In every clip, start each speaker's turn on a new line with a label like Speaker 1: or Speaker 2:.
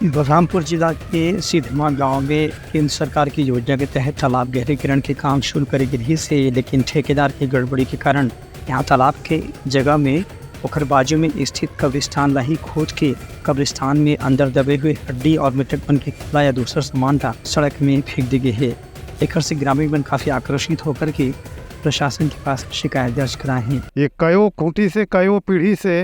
Speaker 1: बलरामपुर जिला के सिधमा गांव में केंद्र सरकार की योजना के तहत तालाब गहरीकरण के काम शुरू करे गए से, लेकिन ठेकेदार की गड़बड़ी के कारण यहाँ तालाब के जगह में पोखर बाजू में स्थित कब्रिस्तान लाही खोद के कब्रिस्तान में अंदर दबे हुए हड्डी और मृतकपन के कपड़ा या दूसरा सामान था सड़क में फेंक दी गई है। एक से ग्रामीण काफ़ी आक्रोशित होकर के प्रशासन के पास शिकायत दर्ज कराए हैं।
Speaker 2: ये कयो खूंटी से कयो पीढ़ी से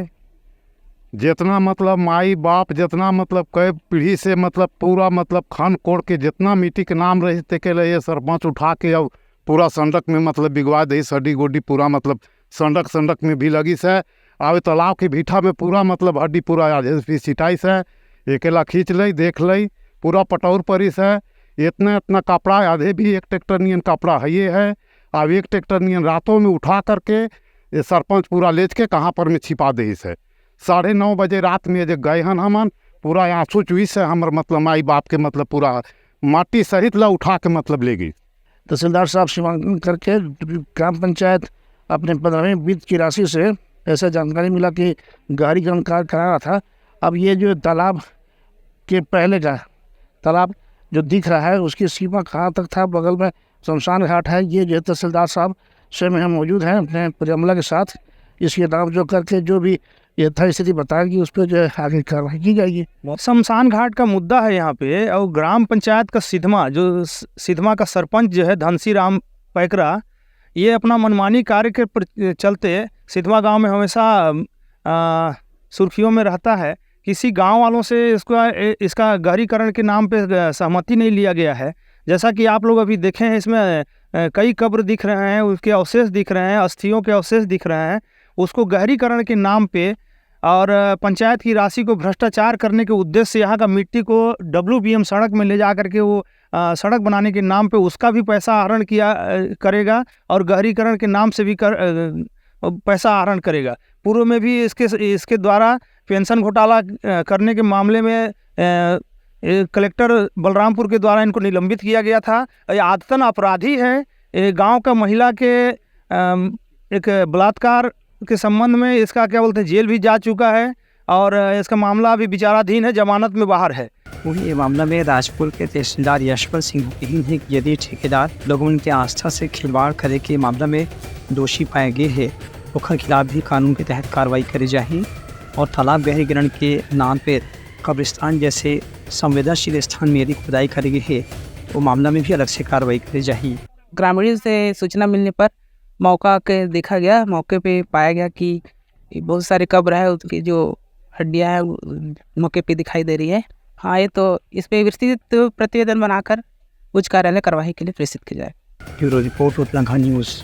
Speaker 2: जितना मतलब माई बाप जितना मतलब कई पीढ़ी से मतलब पूरा मतलब खान कोड़ के जितना मिट्टी के नाम रहते के लिए सरपंच उठा के अब पूरा संडक में मतलब बिगवा दी हड्डी गोड्डी पूरा मतलब संडक में भी लगी से। अब तालाब के भीठा में पूरा मतलब हड्डी पूरा सिटाई से अकेला खींच लई देख लई पूरा पटौर परी से इतना कपड़ा आधे भी एक ट्रैक्टर नियन कपड़ा है ये है। अब एक ट्रैक्टर नियन रातों में उठा करके ये सरपंच पूरा लेच के कहाँ पर में छिपा दे से 9:30 बजे रात में जो गए हन हमन पूरा आँसू चुई से हमार मतलब माई बाप के मतलब पूरा माटी सहित ला उठा के मतलब ले गई।
Speaker 3: तहसीलदार साहब सीमांकन करके ग्राम पंचायत अपने 15वें वित्त की राशि से ऐसा जानकारी मिला कि गहरीकरण कार्य कराना था। अब ये जो तालाब के पहले का तालाब जो दिख रहा है उसकी सीमा कहाँ तक था, बगल में शमशान घाट है। ये जो तहसीलदार साहब स्वयं हम मौजूद हैं अपने परिमला के साथ, इसके नाम जो करके जो भी यथास्थिति बताएगी उस पर जो है आगे कार्रवाई की जाएगी।
Speaker 1: शमशान घाट का मुद्दा है यहाँ पे, और ग्राम पंचायत का सिधमा का सरपंच जो है धनसी राम पैकरा, ये अपना मनमानी कार्य के चलते सिधमा गांव में हमेशा सुर्खियों में रहता है। किसी गांव वालों से इसका गहरीकरण के नाम पे सहमति नहीं लिया गया है। जैसा कि आप लोग अभी देखे हैं, इसमें कई कब्र दिख रहे हैं, उसके अवशेष दिख रहे हैं, अस्थियों के अवशेष दिख रहे हैं। उसको गहरीकरण के नाम पे और पंचायत की राशि को भ्रष्टाचार करने के उद्देश्य से यहाँ का मिट्टी को WBM सड़क में ले जा करके वो सड़क बनाने के नाम पे उसका भी पैसा आहरण किया करेगा और गहरीकरण के नाम से भी पैसा आहरण करेगा। पूर्व में भी इसके द्वारा पेंशन घोटाला करने के मामले में कलेक्टर बलरामपुर के द्वारा इनको निलंबित किया गया था। ये आदतन अपराधी है। गांव का महिला के एक बलात्कार के संबंध में इसका क्या बोलते हैं जेल भी जा चुका है और इसका मामला अभी विचाराधीन है, जमानत में बाहर है। वहीं ये मामला में राजपुर के तहसीलदार यशवंत सिंह कही है कि यदि ठेकेदार लोगों की आस्था से खिलवाड़ करे के मामला में दोषी पाए गए हैं तो उनके खिलाफ भी कानून के तहत कार्रवाई करी जाए और तालाब गहरीकरण के नाम पर कब्रिस्तान जैसे संवेदनशील स्थान में यदि खुदाई करी गई है तो मामला में भी अलग से कार्रवाई करी जाए।
Speaker 4: ग्रामीणों से सूचना मिलने पर मौका के देखा गया, मौके पे पाया गया कि बहुत सारे कब्र है, उसकी जो हड्डियां हैं मौके पे दिखाई दे रही है। हाँ, ये तो इस पे विस्तृत प्रतिवेदन बनाकर उच्च कार्यालय कार्रवाई के लिए प्रेषित किया जाए।
Speaker 1: Bureau report Uttarakhand news.